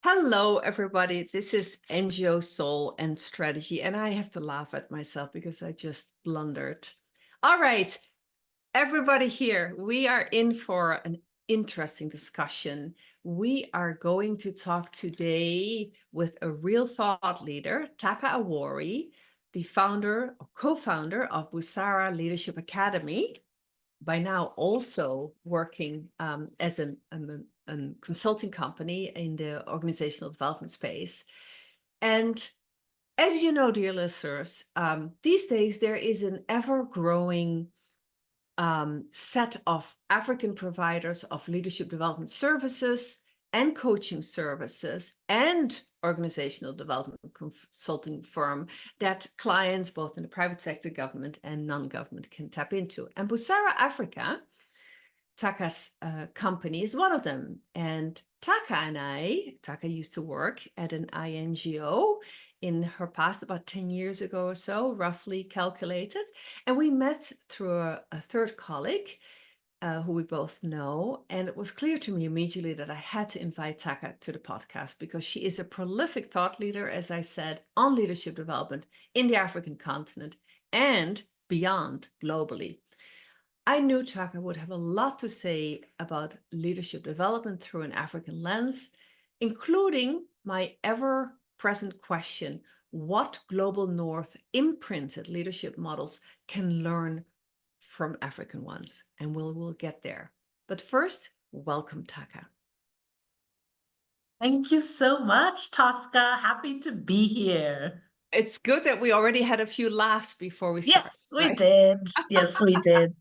Hello, everybody. This is NGO Soul+Strategy, and I have to laugh at myself because I just blundered. All right, everybody here, we are in for an interesting discussion. We are going to talk today with a real thought leader, Taaka Awori, the founder or co-founder of Busara Leadership Academy, by now also working as a consulting company in the organizational development space. And as you know, dear listeners, these days there is an ever-growing set of African providers of leadership development services and coaching services and organizational development consulting firm that clients both in the private sector, government, and non-government can tap into. And Busara Africa, Taaka's company, is one of them. And Taaka used to work at an INGO in her past, about 10 years ago or so, roughly calculated. And we met through a third colleague who we both know. And it was clear to me immediately that I had to invite Taaka to the podcast because she is a prolific thought leader, as I said, on leadership development in the African continent and beyond globally. I knew Taaka would have a lot to say about leadership development through an African lens, including my ever-present question, what global north imprinted leadership models can learn from African ones, and we'll get there. But first, welcome, Taaka. Thank you so much, Tosca. Happy to be here. It's good that we already had a few laughs before we started. Yes, we did. Yes, we did.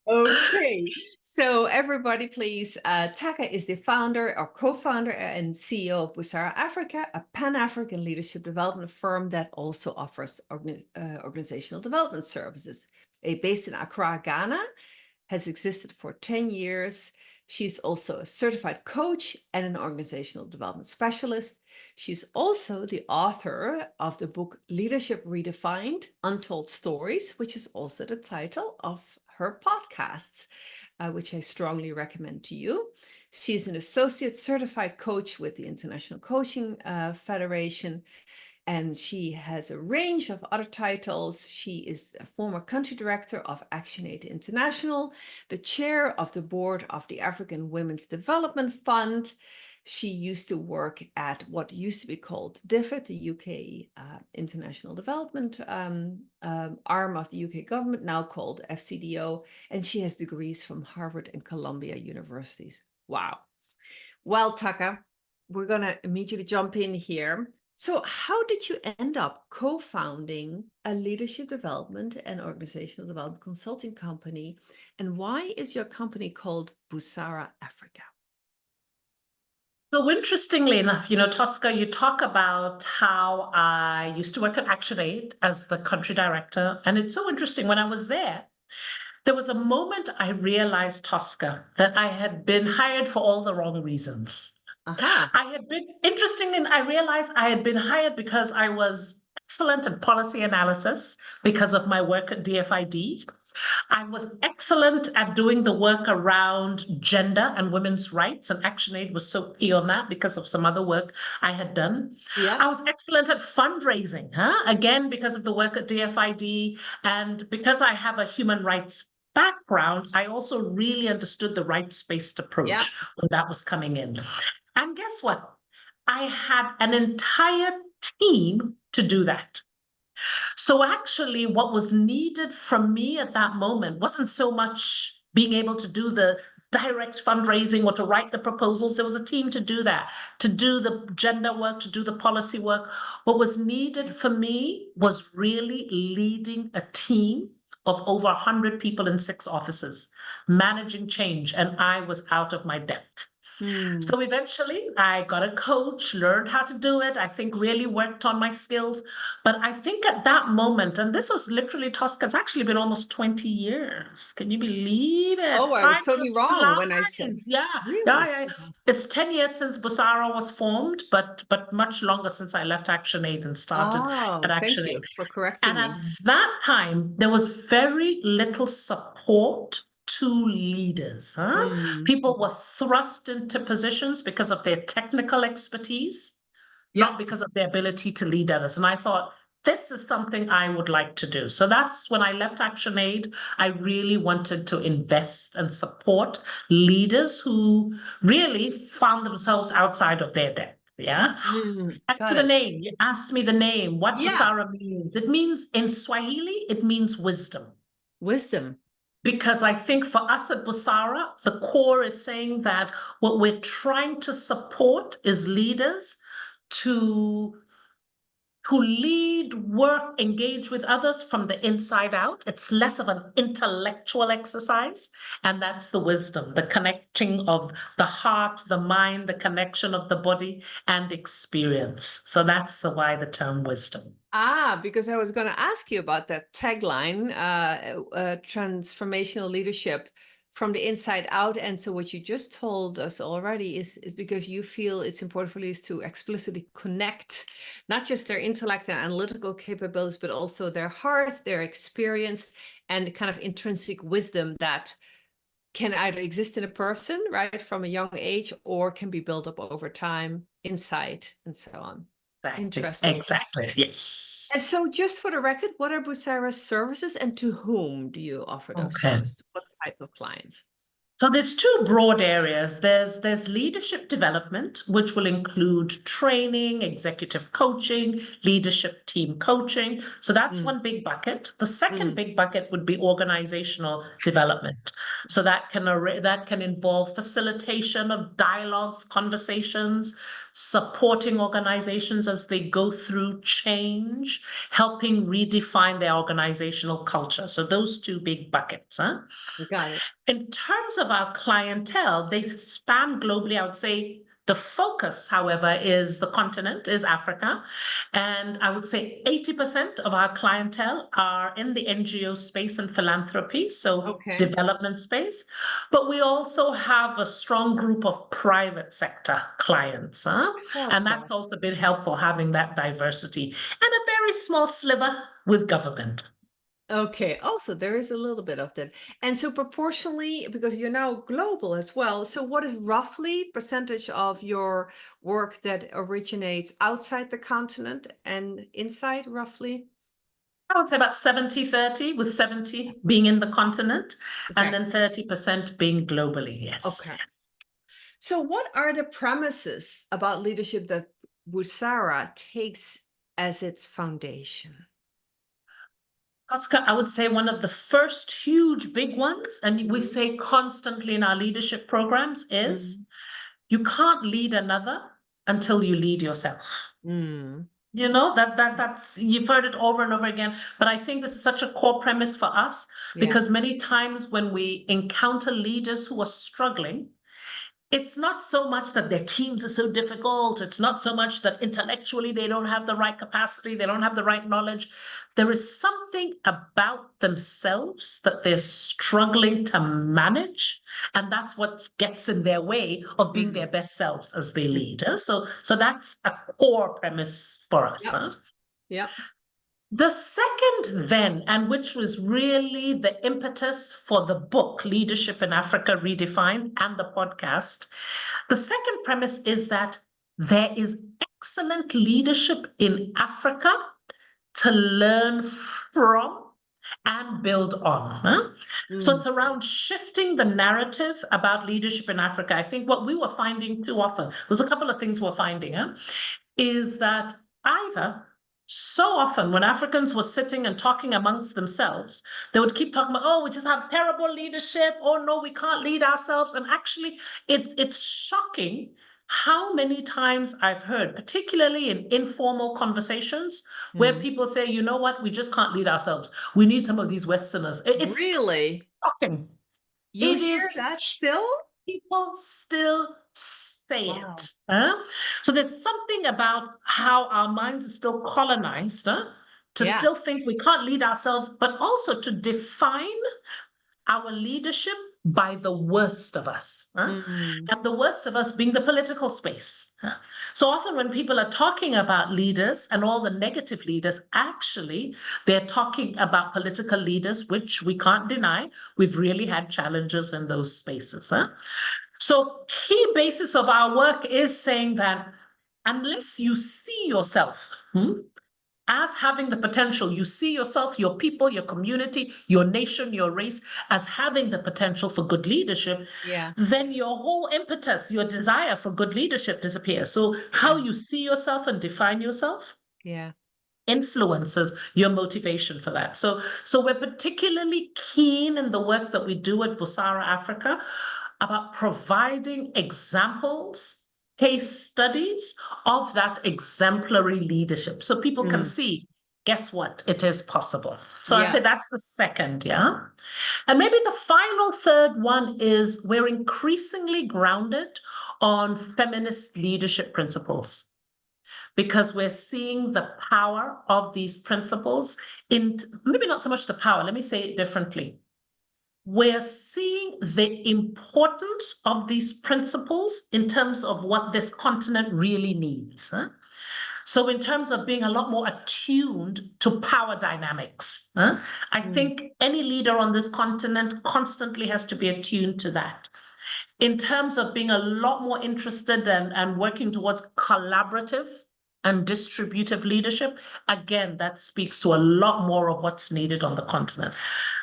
Okay, so everybody, please, Taaka is the founder or co-founder and CEO of Busara Africa, a Pan-African leadership development firm that also offers organizational development services. Based in Accra, Ghana, has existed for 10 years. She's also a certified coach and an organizational development specialist. She's also the author of the book Leadership Redefined, Untold Stories, which is also the title of her podcasts, which I strongly recommend to you. She's an associate certified coach with the International Coaching Federation, and she has a range of other titles. She is a former country director of ActionAid International, the chair of the board of the African Women's Development Fund. She used to work at what used to be called DFID, the UK International Development arm of the UK government, now called FCDO, and she has degrees from Harvard and Columbia universities. Wow. Well, Taaka, we're going to immediately jump in here. So how did you end up co-founding a leadership development and organizational development consulting company? And why is your company called Busara Africa? So interestingly enough, Tosca, you talk about how I used to work at ActionAid as the country director. And it's so interesting. When I was there was a moment I realized, Tosca, that I had been hired for all the wrong reasons. Interestingly, I realized I had been hired because I was excellent at policy analysis because of my work at DFID. I was excellent at doing the work around gender and women's rights, and ActionAid was so key on that because of some other work I had done. Yeah. I was excellent at fundraising, again, because of the work at DFID, and because I have a human rights background, I also really understood the rights-based approach when that was coming in. And guess what? I had an entire team to do that. So actually, what was needed from me at that moment wasn't so much being able to do the direct fundraising or to write the proposals. There was a team to do that, to do the gender work, to do the policy work. What was needed for me was really leading a team of over 100 people in 6 offices, managing change, and I was out of my depth. So eventually I got a coach, learned how to do it. I think really worked on my skills. But I think at that moment, and this was literally, Tosca, it's actually been almost 20 years. Can you believe it? Oh, I was totally wrong when I said. Yeah. Really? Yeah. It's 10 years since Busara was formed, but much longer since I left ActionAid and started at ActionAid. Thank you for correcting me. And at that time, there was very little support to leaders. People were thrust into positions because of their technical expertise, not because of their ability to lead others. And I thought, this is something I would like to do. So that's when I left ActionAid. I really wanted to invest and support leaders who really found themselves outside of their depth. Yeah. Back to the name. You asked me the name, what Busara means. It means, in Swahili, it means wisdom. Wisdom. Because I think for us at Busara, the core is saying that what we're trying to support is leaders to lead, work, engage with others from the inside out. It's less of an intellectual exercise. And that's the wisdom, the connecting of the heart, the mind, the connection of the body and experience. So that's why the term wisdom. Because I was going to ask you about that tagline, transformational leadership from the inside out. And so what you just told us already is because you feel it's important for leaders to explicitly connect not just their intellect and analytical capabilities, but also their heart, their experience, and the kind of intrinsic wisdom that can either exist in a person, right, from a young age, or can be built up over time, insight, and so on. Interesting. Exactly, yes. And so just for the record, what are Busara's services and to whom do you offer those services? What type of clients? So there's two broad areas. There's leadership development, which will include training, executive coaching, leadership team coaching. So that's one big bucket. The second big bucket would be organizational development. So that can involve facilitation of dialogues, conversations, supporting organizations as they go through change, helping redefine their organizational culture. So those two big buckets. Got it. In terms of our clientele, they span globally. I would say the focus, however, is the continent, is Africa. And I would say 80% of our clientele are in the NGO space and philanthropy, so development space. But we also have a strong group of private sector clients. And that's also been helpful, having that diversity, and a very small sliver with government. Okay, also there is a little bit of that. And so proportionally, because you're now global as well, so what is roughly percentage of your work that originates outside the continent and inside roughly? I would say about 70-30, with 70 being in the continent and then 30% being globally, yes. Okay. So what are the premises about leadership that Busara takes as its foundation? Oscar, I would say one of the first huge big ones, and we say constantly in our leadership programs, is you can't lead another until you lead yourself. You know, that's you've heard it over and over again, but I think this is such a core premise for us because many times when we encounter leaders who are struggling, it's not so much that their teams are so difficult. It's not so much that intellectually they don't have the right capacity, they don't have the right knowledge. There is something about themselves that they're struggling to manage, and that's what gets in their way of being their best selves as they lead. So that's a core premise for us. Yeah. The second then, and which was really the impetus for the book, Leadership in Africa Redefined, and the podcast, the second premise is that there is excellent leadership in Africa to learn from and build on. So it's around shifting the narrative about leadership in Africa. I think what we were finding too often, there's a couple of things we're finding, is that either so often when Africans were sitting and talking amongst themselves, they would keep talking about, oh, we just have terrible leadership. Oh, no, we can't lead ourselves. And actually, it's shocking how many times I've heard, particularly in informal conversations, where people say, you know what, we just can't lead ourselves. We need some of these Westerners. It's really shocking. You hear that still? People still say it. So there's something about how our minds are still colonized to still think we can't lead ourselves, but also to define our leadership by the worst of us, and the worst of us being the political space. So often when people are talking about leaders and all the negative leaders, actually, they're talking about political leaders, which we can't deny. We've really had challenges in those spaces. So key basis of our work is saying that unless you see yourself as having the potential, you see yourself, your people, your community, your nation, your race as having the potential for good leadership, then your whole impetus, your desire for good leadership disappears. So how you see yourself and define yourself influences your motivation for that. So we're particularly keen in the work that we do at Busara Africa about providing examples, case studies of that exemplary leadership. So people can see, guess what? It is possible. So I'd say that's the second, And maybe the final third one is we're increasingly grounded on feminist leadership principles, because we're seeing the power of these principles in, maybe not so much the power, let me say it differently. We're seeing the importance of these principles in terms of what this continent really needs. So in terms of being a lot more attuned to power dynamics, I think any leader on this continent constantly has to be attuned to that. In terms of being a lot more interested and working towards collaborative and distributive leadership, again, that speaks to a lot more of what's needed on the continent.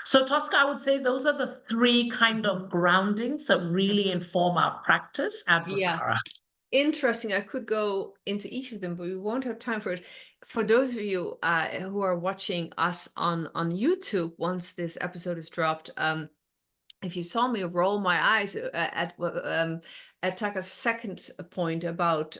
So Tosca, I would say those are the three kind of groundings that really inform our practice at Busara. Interesting. I could go into each of them, but we won't have time for it. For those of you who are watching us on YouTube, once this episode is dropped, if you saw me roll my eyes at Taaka's second point about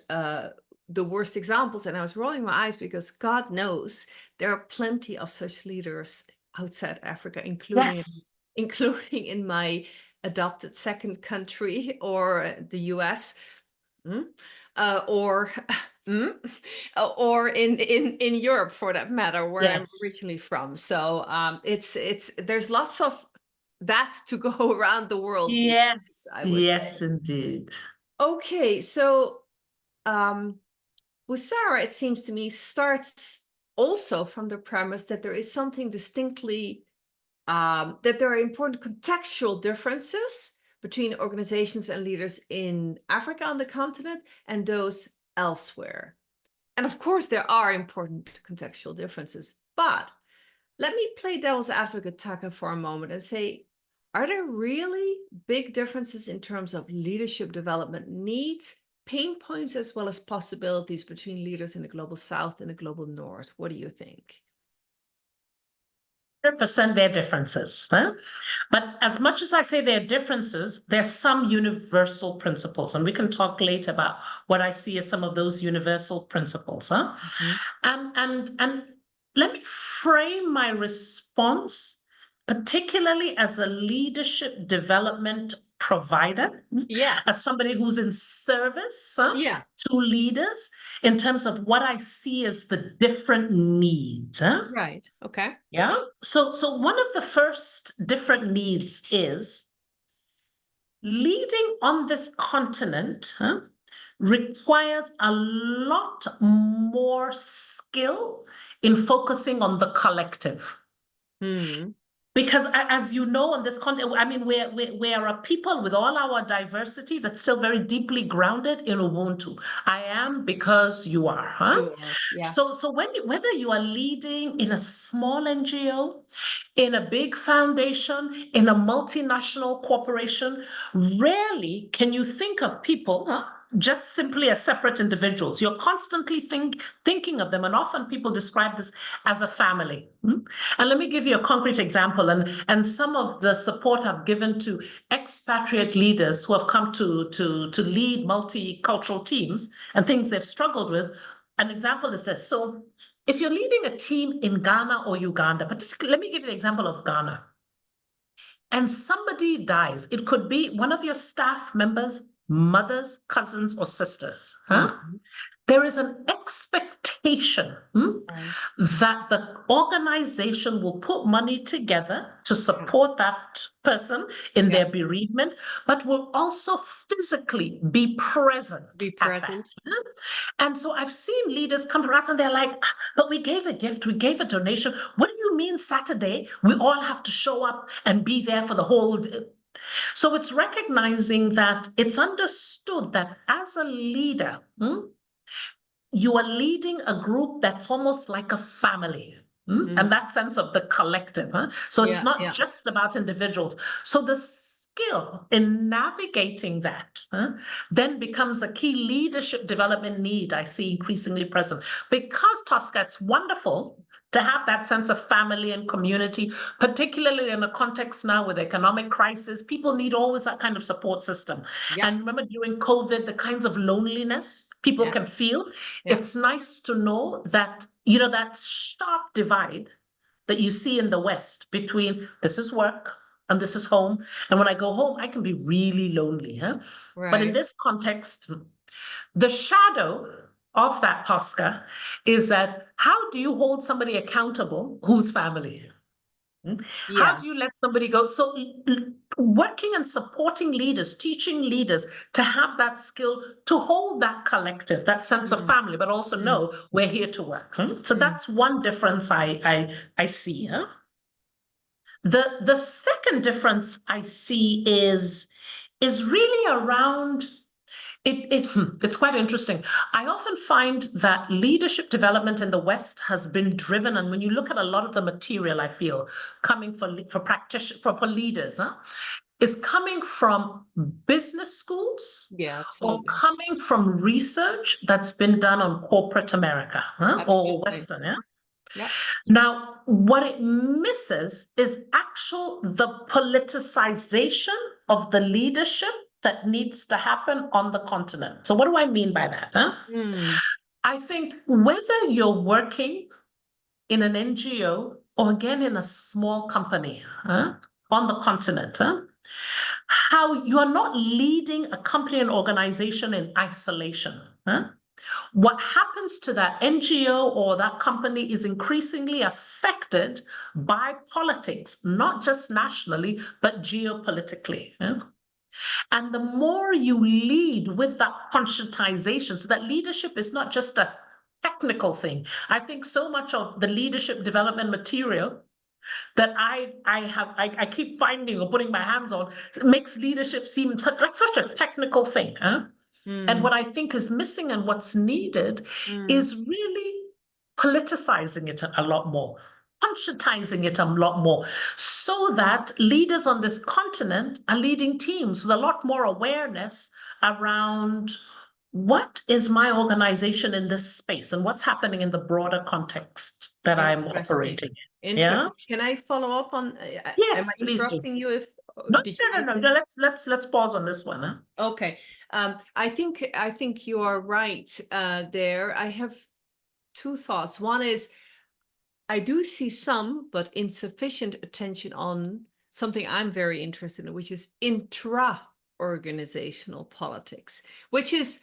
the worst examples, and I was rolling my eyes because God knows there are plenty of such leaders outside Africa, including in my adopted second country, or the US, or in Europe, for that matter, where I'm originally from. So there's lots of that to go around the world. Yes, I would say. Indeed. Okay, so Busara, it seems to me, starts also from the premise that there is something distinctly, that there are important contextual differences between organizations and leaders in Africa on the continent and those elsewhere. And of course, there are important contextual differences, but let me play devil's advocate, Taaka, for a moment and say, are there really big differences in terms of leadership development needs, pain points, as well as possibilities between leaders in the global South and the global North? What do you think? 100% there are differences. But as much as I say there are differences, there's some universal principles. And we can talk later about what I see as some of those universal principles. And let me frame my response, particularly as a leadership development provider, as somebody who's in service to leaders, in terms of what I see as the different needs. Right. Okay. So one of the first different needs is leading on this continent requires a lot more skill in focusing on the collective. Because as you know, on this continent, I mean, we are a people with all our diversity that's still very deeply grounded in Ubuntu. I am because you are, You are, So whether you are leading in a small NGO, in a big foundation, in a multinational corporation, rarely can you think of people just simply as separate individuals. You're constantly thinking of them, and often people describe this as a family. And let me give you a concrete example, and some of the support I've given to expatriate leaders who have come to lead multicultural teams and things they've struggled with. An example is this. So if you're leading a team in Ghana or Uganda, but let me give you the example of Ghana, and somebody dies, it could be one of your staff members mothers, cousins, or sisters. Huh? There is an expectation Right. that the organization will put money together to support that person in their bereavement, but will also physically be present at that. And so I've seen leaders come to us and they're like, but we gave a gift, we gave a donation. What do you mean Saturday? We all have to show up and be there for the whole day. So it's recognizing that it's understood that as a leader, you are leading a group that's almost like a family. And that sense of the collective. So it's not just about individuals. So the skill in navigating that then becomes a key leadership development need I see increasingly present. Because, Tosca, it's wonderful to have that sense of family and community, particularly in a context now with economic crisis. People need always that kind of support system. And remember during COVID, the kinds of loneliness people can feel. It's nice to know that, that sharp divide that you see in the West between this is work and this is home. And when I go home, I can be really lonely. But in this context, the shadow of that, Tosca, is that how do you hold somebody accountable whose family? How do you let somebody go? So working and supporting leaders, teaching leaders to have that skill to hold that collective, that sense of family, but also know we're here to work. So that's one difference I see. The second difference I see is really around it's quite interesting. I often find that leadership development in the West has been driven, and when you look at a lot of the material, I feel coming for practitioners, for leaders, is coming from business schools, or coming from research that's been done on corporate America or Western. Now, what it misses is the politicization of the leadership that needs to happen on the continent. So what do I mean by that? I think whether you're working in an NGO or again in a small company on the continent, how you are not leading a company and organization in isolation. What happens to that NGO or that company is increasingly affected by politics, not just nationally, but geopolitically. And the more you lead with that conscientization, so that leadership is not just a technical thing. I think so much of the leadership development material that I keep finding or putting my hands on makes leadership seem like such a technical thing. And what I think is missing and what's needed is really politicizing it a lot more, conscientizing it a lot more, so that leaders on this continent are leading teams with a lot more awareness around what is my organization in this space and what's happening in the broader context that I'm operating in. Interesting. Can I follow up on? Yes, am I please interrupting do. you? If No. Let's pause on this one. Okay. I think you are right there. I have two thoughts. One is I do see some, but insufficient attention on something I'm very interested in, which is intra-organizational politics, which is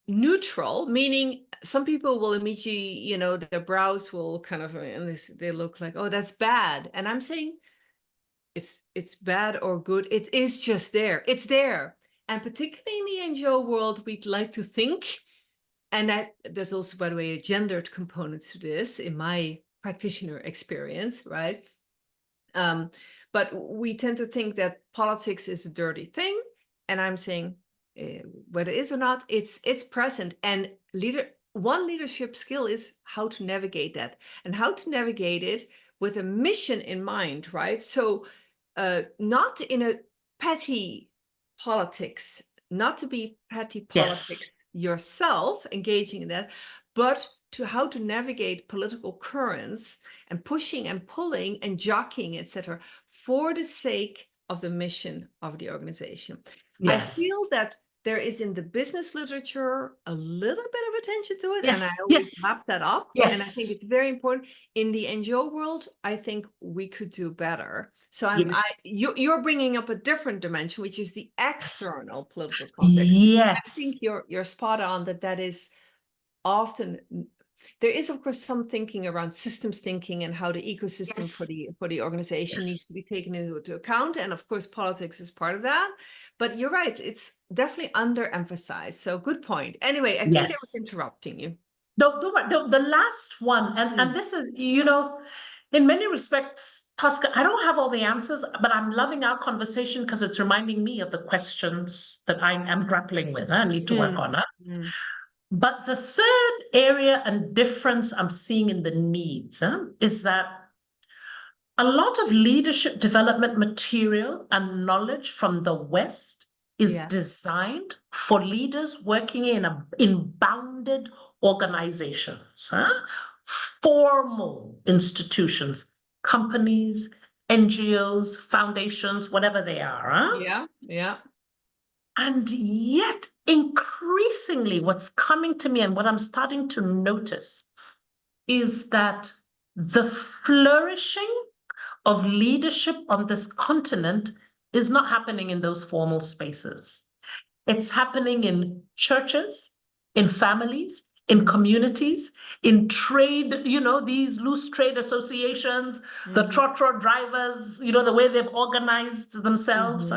neutral, meaning some people will immediately, their brows will kind of, and they look like, oh, that's bad. And I'm saying it's bad or good. It is just there. It's there. And particularly in the NGO world, we'd like to think, and that there's also, by the way, a gendered component to this in my practitioner experience, right? But we tend to think that politics is a dirty thing. And I'm saying, whether it is or not, it's present. And one leadership skill is how to navigate that, and how to navigate it with a mission in mind, right? So not in a petty politics, not to be petty politics yourself, engaging in that, but to how to navigate political currents and pushing and pulling and jockeying, etc., for the sake of the mission of the organization. I feel that there is in the business literature a little bit of attention to it, and I Yes, always yes, lap that up. yes. And I think it's very important. In the NGO world, I think we could do better. So Yes. you're bringing up a different dimension, which is the Yes. external political context. I think Yes. you're spot on that is often. There is, of course, some thinking around systems thinking and how the ecosystem for the organization needs to be taken into account. And of course, politics is part of that. But you're right, it's definitely underemphasized. So good point. Anyway, I think I was interrupting you. No, the last one, and this is, in many respects, Tosca, I don't have all the answers, but I'm loving our conversation because it's reminding me of the questions that I am grappling with. I need to work on it. But the third area and difference I'm seeing in the needs is that a lot of leadership development material and knowledge from the West is designed for leaders working in bounded organizations, formal institutions, companies, NGOs, foundations, whatever they are. Yeah. And yet, increasingly, what's coming to me and what I'm starting to notice is that the flourishing of leadership on this continent is not happening in those formal spaces. It's happening in churches, in families, in communities, in trade, these loose trade associations, the trotro drivers, the way they've organized themselves.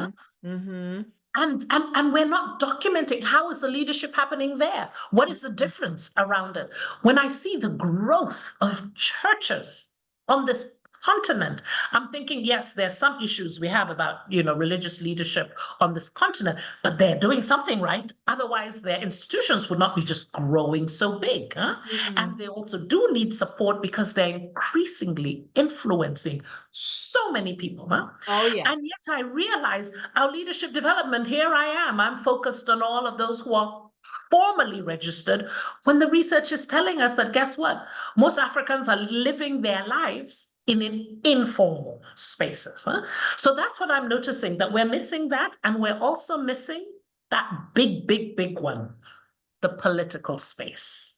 And we're not documenting how is the leadership happening there? What is the difference around it? When I see the growth of churches on this continent, I'm thinking, yes, there's some issues we have about, religious leadership on this continent, but they're doing something right. Otherwise, their institutions would not be just growing so big. And they also do need support because they're increasingly influencing so many people. Oh, yeah. And yet I realize our leadership development, here I am, I'm focused on all of those who are formally registered, when the research is telling us that, guess what? Most Africans are living their lives in informal spaces. So that's what I'm noticing, that we're missing that, and we're also missing that big one, the political space.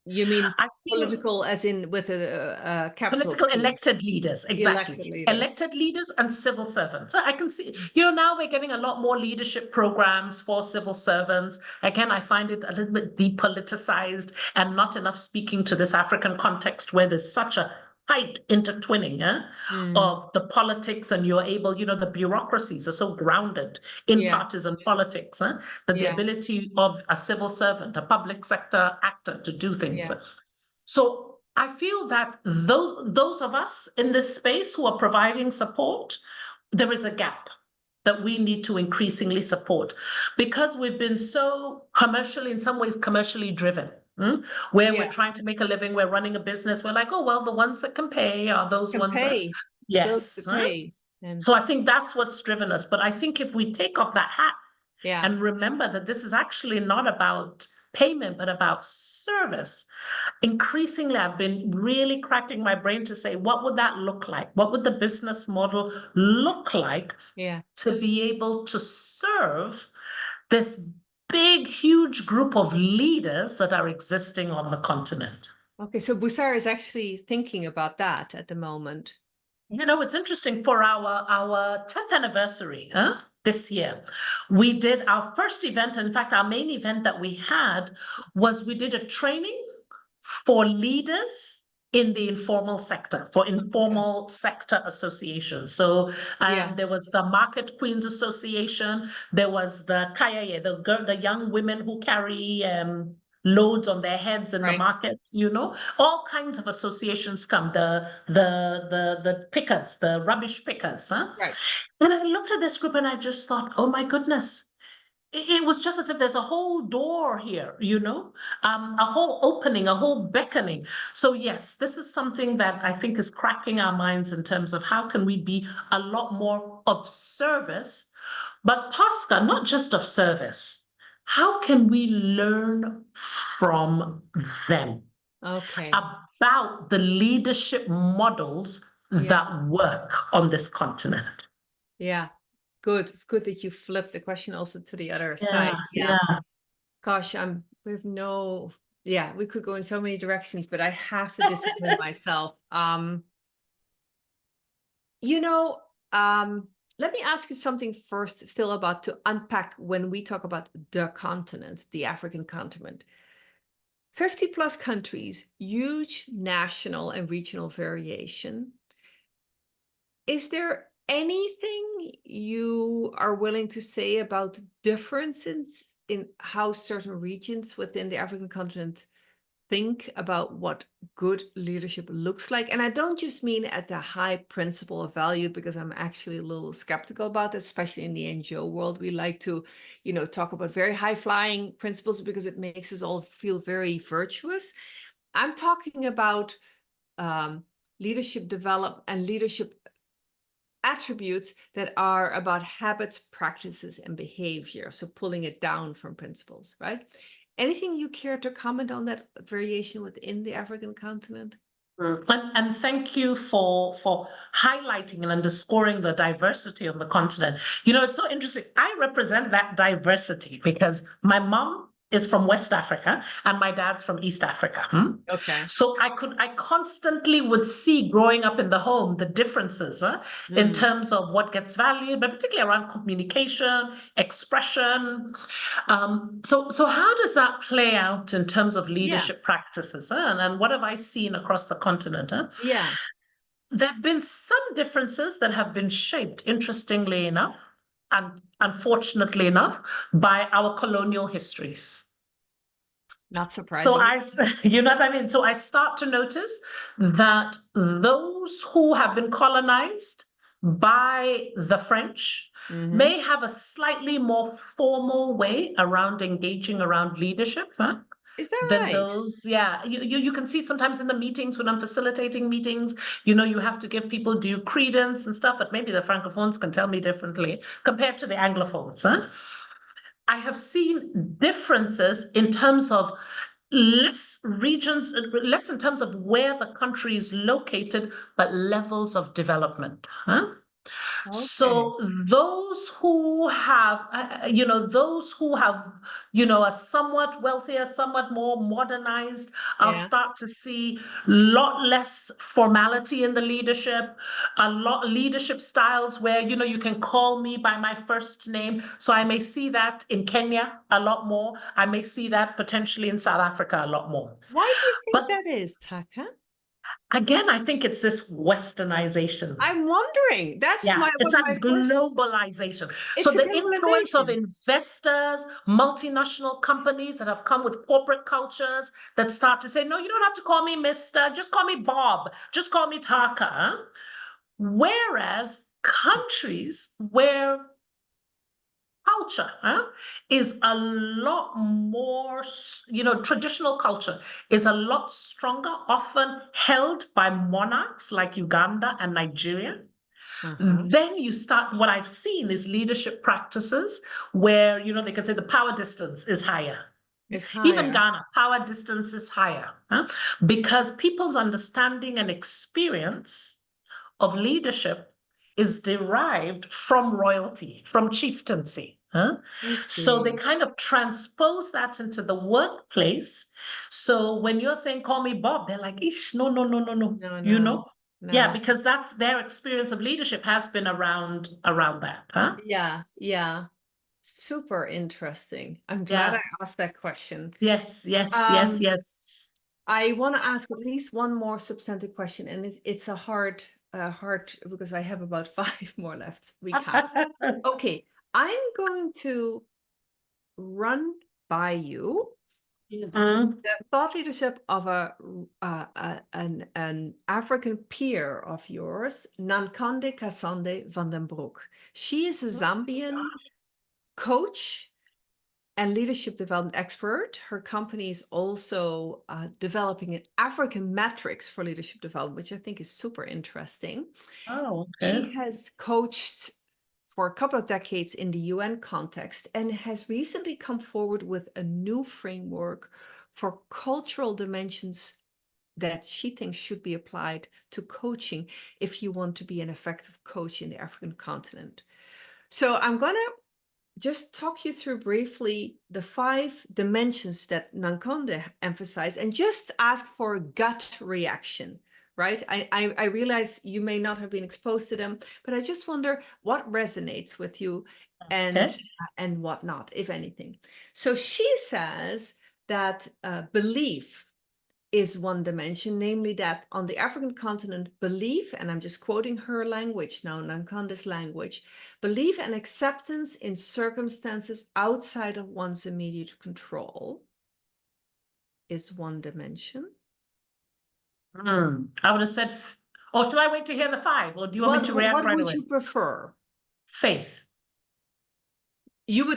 You mean I feel political as in with a capital political P. elected leaders, exactly. Elected leaders and civil servants. So I can see, now we're getting a lot more leadership programs for civil servants. Again, I find it a little bit depoliticized and not enough speaking to this African context where there's such a tight intertwining of the politics, and you're able, the bureaucracies are so grounded in partisan politics, that the ability of a civil servant, a public sector actor to do things. So I feel that those of us in this space who are providing support, there is a gap that we need to increasingly support, because we've been so commercially, in some ways, commercially driven, where we're trying to make a living, we're running a business, we're like, oh, well, the ones that can pay are those ones that, yes. So I think that's what's driven us. But I think if we take off that hat and remember that this is actually not about payment, but about service, increasingly, I've been really cracking my brain to say, what would that look like? What would the business model look like to be able to serve this big, huge group of leaders that are existing on the continent? Okay, so Busara is actually thinking about that at the moment. It's interesting, for our 10th anniversary this year, we did our first event. In fact, our main event that we had was we did a training for leaders in the informal sector, for informal sector associations. So there was the Market Queens Association, there was the Kaya, the young women who carry loads on their heads in the markets, all kinds of associations come, the pickers, the rubbish pickers. And I looked at this group and I just thought, oh my goodness, it was just as if there's a whole door here, a whole opening, a whole beckoning. So yes, this is something that I think is cracking our minds in terms of how can we be a lot more of service, but Tosca, not just of service. How can we learn from them about the leadership models that work on this continent? Yeah. Good. It's good that you flipped the question also to the other side. Yeah. Gosh, we have no, yeah, we could go in so many directions, but I have to discipline myself. You know, let me ask you something first, still about to unpack when we talk about the continent, the African continent. 50 plus countries, huge national and regional variation. Is there anything you are willing to say about differences in how certain regions within the African continent think about what good leadership looks like? And I don't just mean at the high principle of value, because I'm actually a little skeptical about it, especially in the NGO world. We like to, talk about very high flying principles because it makes us all feel very virtuous. I'm talking about leadership development and leadership attributes that are about habits, practices, and behavior. So pulling it down from principles, right? Anything you care to comment on that variation within the African continent? And thank you for highlighting and underscoring the diversity of the continent. It's so interesting. I represent that diversity because my mom is from West Africa and my dad's from East Africa. Okay. So I constantly would see growing up in the home the differences in terms of what gets valued, but particularly around communication, expression. So how does that play out in terms of leadership practices? And what have I seen across the continent? Yeah. There have been some differences that have been shaped, interestingly enough, and unfortunately enough, by our colonial histories. Not So surprising. you know what I mean? So I start to notice that those who have been colonized by the French may have a slightly more formal way around engaging around leadership. Is that Than right? those, yeah. You can see sometimes in the meetings when I'm facilitating meetings, you have to give people due credence and stuff, but maybe the Francophones can tell me differently compared to the Anglophones. I have seen differences in terms of less in terms of where the country is located, but levels of development. Okay. So those who have, a somewhat wealthier, somewhat more modernized, I'll Yeah. start to see a lot less formality in the leadership, a lot leadership styles where, you can call me by my first name. So I may see that in Kenya a lot more. I may see that potentially in South Africa a lot more. Why do you think But that is, Taaka? again, I think it's this westernization. I'm wondering. That's Yeah, it's my a first. globalization. It's So a the influence of globalization. investors, multinational companies that have come with corporate cultures that start to say, no, you don't have to call me Mr., just call me Bob, just call me Taaka. Whereas countries where culture is a lot more, traditional culture is a lot stronger, often held by monarchs like Uganda and Nigeria. Then you start, what I've seen is leadership practices where, they can say the power distance is higher. It's Even higher. Ghana, power distance is higher because people's understanding and experience of leadership is derived from royalty, from chieftaincy. I So they see. kind of transpose that into the workplace. So when you're saying, call me Bob, they're like, ish, no, no, no, no, no, No. Yeah, because that's their experience of leadership has been around that. Yeah. Super interesting. I'm glad Yeah. I asked that question. Yes. Um, I want to ask at least one more substantive question, and it's a hard because I have about 5 more left. We can't. Okay, I'm going to run by you Mhm. the thought leadership of an African peer of yours, Nankande Kasande van den Broek. She is a Zambian coach and leadership development expert. Her company is also developing an African metrics for leadership development, which I think is super interesting. Oh, okay. She has coached for a couple of decades in the UN context and has recently come forward with a new framework for cultural dimensions that she thinks should be applied to coaching if you want to be an effective coach in the African continent. So I'm going to just talk you through briefly the 5 dimensions that Nankonde emphasized and just ask for a gut reaction, right? I realize you may not have been exposed to them, but I just wonder what resonates with you and what not, if anything. So she says that belief is one dimension, namely that on the African continent, belief, and I'm just quoting her language now, Nankonde's language, belief and acceptance in circumstances outside of one's immediate control is one dimension. I would have said, or do I wait to hear the 5, or do you want me to react right away? What would you prefer? Faith. You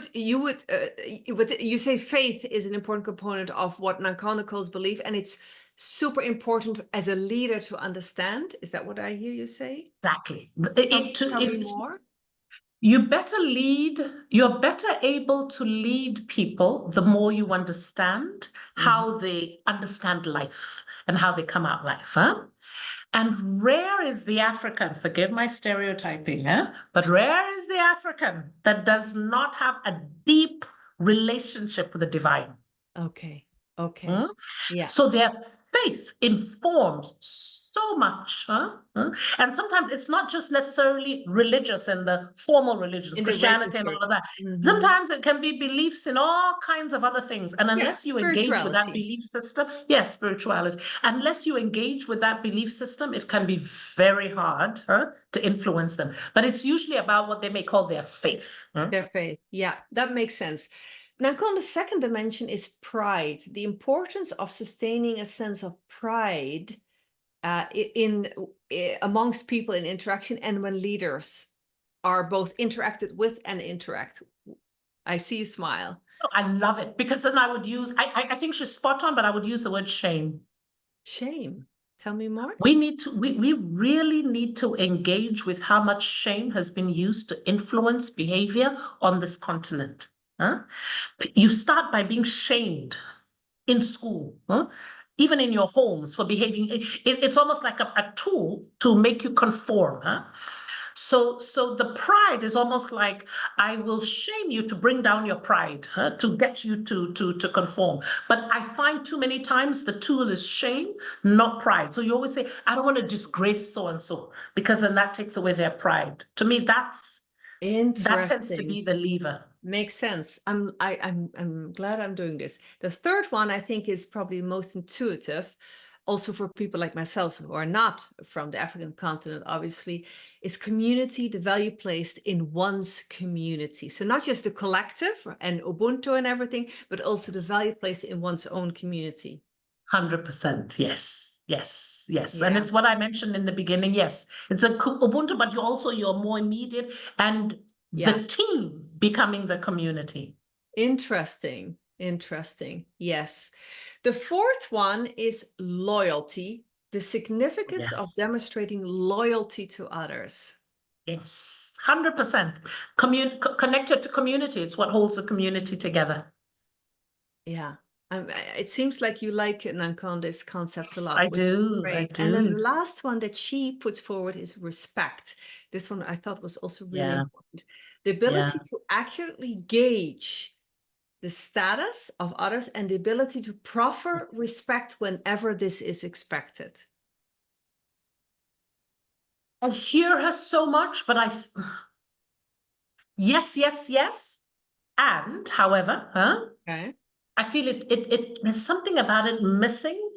say faith is an important component of what Nankonde calls belief, and it's super important as a leader to understand. Is that what I hear you say? Exactly. Tell me more. You're better able to lead people the more you understand how they understand life and how they come out life. And rare is the African, forgive my stereotyping, but rare is the African that does not have a deep relationship with the divine. Okay. Yeah. So their faith informs so much. And sometimes it's not just necessarily religious and the formal religions, Christianity and all of that. Sometimes it can be beliefs in all kinds of other things. And unless you engage with that belief system, spirituality. Unless you engage with that belief system, it can be very hard to influence them. But it's usually about what they may call their faith. Their faith. Yeah, that makes sense. Nankonde's second dimension is pride, the importance of sustaining a sense of pride amongst people in interaction and when leaders are both interacted with and interact. I see you smile. I love it, because then I would use, I think she's spot on, but I would use the word shame. Shame. Tell me more. We really need to engage with how much shame has been used to influence behavior on this continent. You start by being shamed in school, even in your homes for behaving. It's almost like a tool to make you conform. So the pride is almost like, I will shame you to bring down your pride, to get you to conform. But I find too many times the tool is shame, not pride. So you always say, I don't want to disgrace so-and-so, because then that takes away their pride. To me, that tends to be the lever. Makes sense. I'm glad I'm doing this. The third one, I think, is probably most intuitive, also for people like myself who are not from the African continent, obviously, is community, the value placed in one's community. So not just the collective and Ubuntu and everything, but also the value placed in one's own community. 100%. Yes. Yeah. And it's what I mentioned in the beginning. Yes, it's a Ubuntu, but you're also your more immediate and the team becoming the community. Interesting. Yes. The fourth one is loyalty, the significance of demonstrating loyalty to others. Yes, 100%. Connected to community. It's what holds the community together. Yeah. It seems like you like Nankonde's concepts a lot. I do. And then the last one that she puts forward is respect. This one I thought was also really important. The ability to accurately gauge the status of others and the ability to proffer respect whenever this is expected. I hear her so much, but yes. And however, okay. I feel there's something about it missing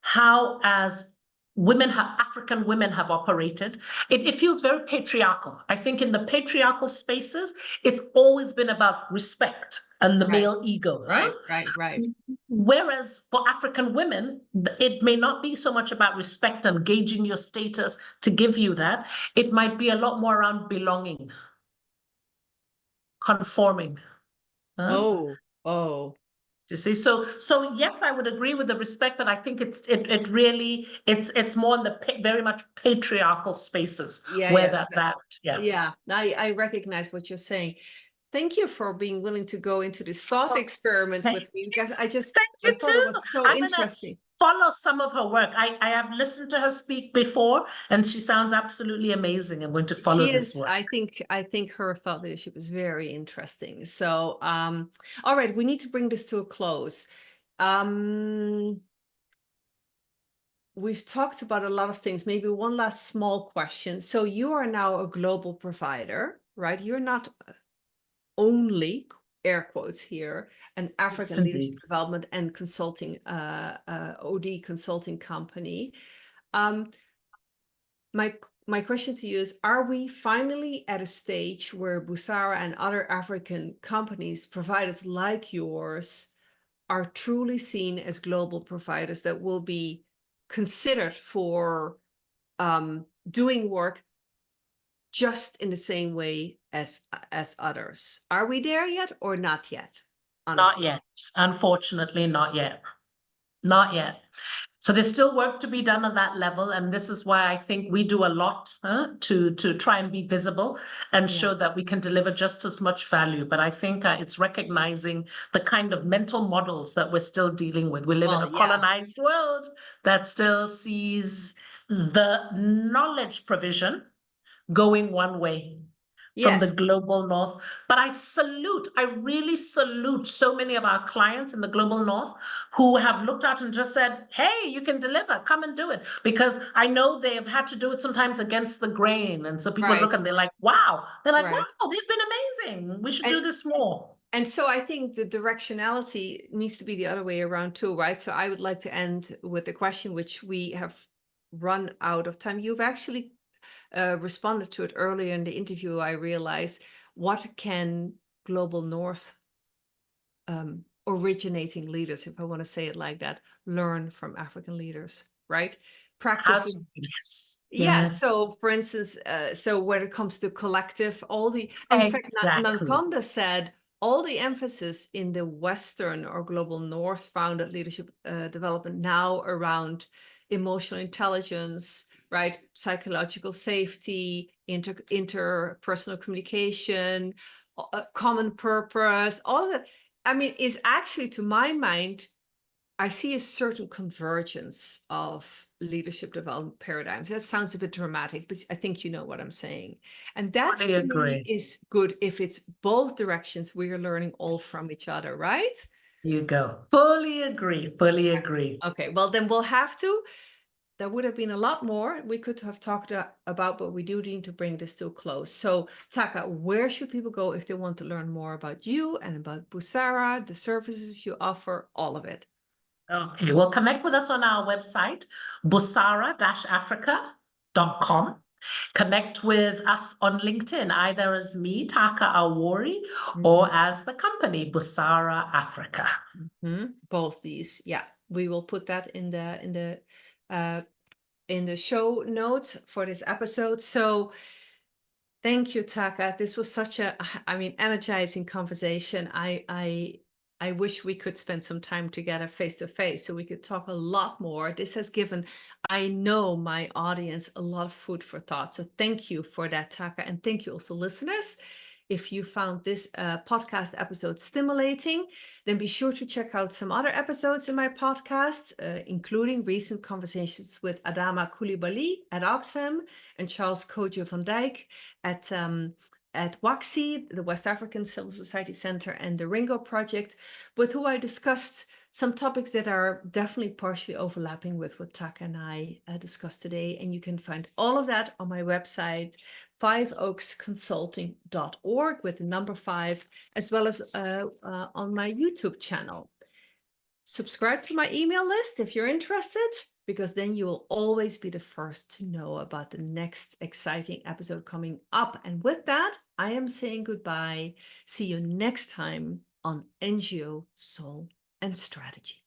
how as African women have operated. It feels very patriarchal. I think in the patriarchal spaces, it's always been about respect and the male ego. Right. Whereas for African women, it may not be so much about respect and gauging your status to give you that. It might be a lot more around belonging, conforming. Oh. You see, so yes, I would agree with the respect, but I think it's more in the very much patriarchal spaces where I recognize what you're saying. Thank you for being willing to go into this thought experiment with me, because I thought it was so interesting. follow some of her work. I have listened to her speak before, and she sounds absolutely amazing. I'm going to follow She this is, work. I think her thought leadership is very interesting. So, all right, we need to bring this to a close. We've talked about a lot of things. Maybe one last small question. So you are now a global provider, right? You're not only, air quotes here, an African Yes, leadership indeed. development and consulting, OD consulting company. Um, my question to you is, are we finally at a stage where Busara and other African companies, providers like yours, are truly seen as global providers that will be considered for doing work just in the same way as others? Are we there yet or not yet? Not Honestly. yet. Unfortunately, not yet. Not yet. So there's still work to be done at that level, and this is why I think we do a lot to try and be visible and Yeah. show that we can deliver just as much value. But I think it's recognizing the kind of mental models that we're still dealing with. We live in Well, a yeah. colonized world that still sees the knowledge provision going one way from the Yes. global north. But I really salute so many of our clients in the global north who have looked out and just said, hey, you can deliver, come and do it. Because I know they have had to do it sometimes against the grain. And so people look Right. and they're like, wow, Right. they've been amazing. We should And do this more. And so I think the directionality needs to be the other way around too, right? So I would like to end with the question, which we have run out of time. You've actually responded to it earlier in the interview. I realized, what can Global North originating leaders, if I want to say it like that, learn from African leaders, right? Practices. Yes. Yeah, Yes. so for instance, so when it comes to collective, in fact, Exactly. Nankonda said all the emphasis in the Western or global North founded leadership development now around emotional intelligence, right? Psychological safety, interpersonal communication, common purpose, all of that. I mean, is actually, to my mind, I see a certain convergence of leadership development paradigms. That sounds a bit dramatic, but I think you know what I'm saying. And that Fully to me agree. is good if it's both directions. We are learning all from each other, right? You go. Fully agree. Fully agree. Okay, well, then we'll have to. There would have been a lot more we could have talked about, but we do need to bring this to a close. So, Taaka, where should people go if they want to learn more about you and about Busara, the services you offer, all of it? Okay, well, connect with us on our website, busara-africa.com. Connect with us on LinkedIn, either as me, Taaka Awori, or as the company, Busara Africa. Both these, yeah. We will put that in the show notes for this episode. So thank you, Taaka. This was such a, energizing conversation. I wish we could spend some time together face to face so we could talk a lot more. This has given, I know, my audience a lot of food for thought. So thank you for that, Taaka. And thank you also, listeners. If you found this podcast episode stimulating, then be sure to check out some other episodes in my podcast, including recent conversations with Adama Coulibaly at Oxfam and Charles Kojo van Dijk at WACSI, the West African Civil Society Center, and the Ringo Project, with who I discussed some topics that are definitely partially overlapping with what Taaka and I discussed today. And you can find all of that on my website, fiveoaksconsulting.org with the number 5, as well as on my YouTube channel. Subscribe to my email list if you're interested, because then you will always be the first to know about the next exciting episode coming up. And with that, I am saying goodbye. See you next time on NGO Soul and Strategy.